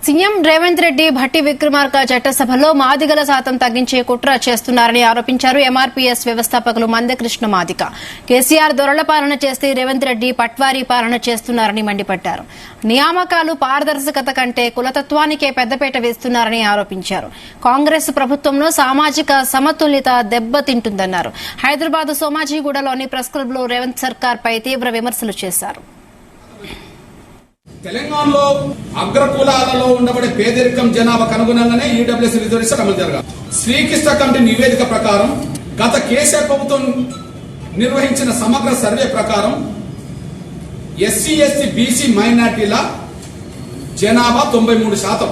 CM Revanth Reddy Bhatti Vikramarka చట్టసభలో మాదిగల శాతం తగ్గించే కుట్ర చేస్తున్నారని ఆరోపించారు ఎంఆర్పీఎస్ వ్యవస్థాపకులు మందకృష్ణ మాదిగ. కేసీఆర్ దొరల పాలన చేస్తే రేవంత్ రెడ్డి పట్వారీ పాలన చేస్తున్నారని మండిపడ్డారు. నియామకాలు పారదర్శకత కంటే కులతత్వానికే పెద్దపీట వేస్తున్నారని ఆరోపించారు. కాంగ్రెస్ ప్రభుత్వంలో సామాజిక సమతుల్యత దెబ్బతింటుందన్నారు. హైదరాబాద్ సోమాజిగూడలోని ప్రెస్ క్లబ్ లో రేవంత్ సర్కార్ పై తీవ్ర విమర్శలు చేశారు. తెలంగాణలో అగ్రకులాలలో ఉండబడే పేదరికం జనాభాకు అనుగుణంగానే ఈడబ్ల్యూఎస్ రిజర్వేషన్ అమలు జరగాలి. శ్రీకృష్ణ కమిటీ నివేదిక ప్రకారం గత కేసీఆర్ ప్రభుత్వం నిర్వహించిన సమగ్ర సర్వే ప్రకారం ఎస్సీ ఎస్టీ బీసీ మైనార్టీల జనాభా 93%.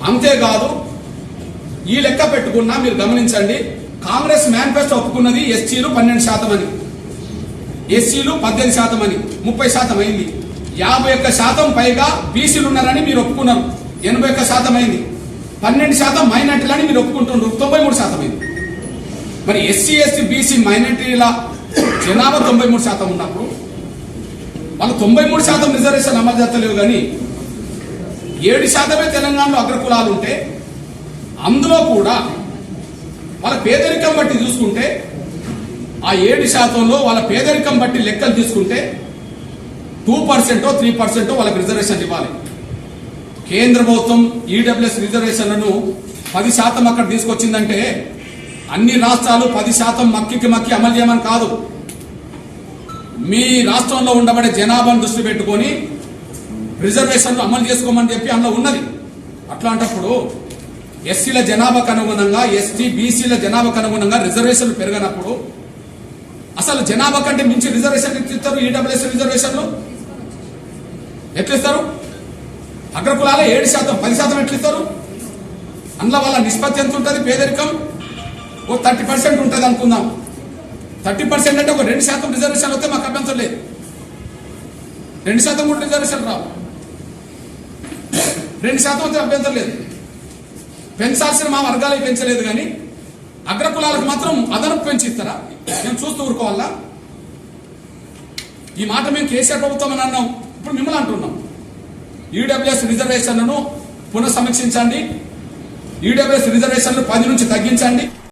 అంతేకాదు ఈ లెక్క పెట్టుకున్నా మీరు గమనించండి, కాంగ్రెస్ మేనిఫెస్టో ఒప్పుకున్నది ఎస్సీలు 12% అని, ఎస్సీలు 18% అని, 30% అయింది. 51% పైగా బీసీలు ఉన్నారని మీరు ఒప్పుకున్నారు, 81% అయింది. 12% మైనార్టీలని మీరు ఒప్పుకుంటున్నారు, 93% అయింది. మరి ఎస్సీ ఎస్టీ బీసీ మైనార్టీల జనాభా 93% ఉన్నప్పుడు వాళ్ళు 93% రిజర్వేషన్ అమలు చేస్తలేవు. కానీ 7% తెలంగాణలో అగ్రకులాలు ఉంటే అందులో కూడా వాళ్ళ పేదరికం బట్టి చూసుకుంటే ఆ 7%లో వాళ్ళ పేదరికం బట్టి లెక్కలు తీసుకుంటే 2% 3% వాళ్ళకి రిజర్వేషన్ ఇవ్వాలి. కేంద్ర ప్రభుత్వం ఈడబ్ల్యూఎస్ రిజర్వేషన్లను 10% అక్కడ తీసుకొచ్చిందంటే అన్ని రాష్ట్రాలు 10% మక్కి అమలు చేయమని కాదు. మీ రాష్ట్రంలో ఉండబడే జనాభాను దృష్టి పెట్టుకొని రిజర్వేషన్లు అమలు చేసుకోమని చెప్పి అందులో ఉన్నది. అట్లాంటప్పుడు ఎస్సీల జనాభాకు అనుగుణంగా, ఎస్టీ బీసీల జనాభాకు అనుగుణంగా రిజర్వేషన్లు పెరగనప్పుడు అసలు జనాభా కంటే మించి రిజర్వేషన్ ఎట్లిస్తారు? ఈడబ్ల్యూఎస్ రిజర్వేషన్లు ఎట్లిస్తారు? అగ్రకులాల 7%, 10% ఎట్లిస్తారు? అందులో వాళ్ళ నిష్పత్తి ఎంత ఉంటుంది? పేదరికం ఓ 30% ఉంటుంది అనుకుందాం. 30% అంటే ఒక 2% రిజర్వేషన్ వస్తే మాకు అభ్యంతరం లేదు. 2% కూడా రిజర్వేషన్ రావు, 2% వస్తే అభ్యంతరం లేదు. పెంచాల్సిన మా వర్గాలకు పెంచలేదు, కానీ అగ్రకులాలకు మాత్రం అదనపు పెంచి ఇస్తారా? మేము చూస్తూ ఊరుకోవాలా? ఈ మాట మేము కేసీఆర్ ప్రభుత్వం అని అన్నాం, ఇప్పుడు మిమ్మల్ని అంటున్నాం. ఈడబ్ల్యూఎస్ రిజర్వేషన్లను పునఃసమీక్షించండి, ఈడబ్ల్యూఎస్ రిజర్వేషన్లు 10 నుంచి తగ్గించండి.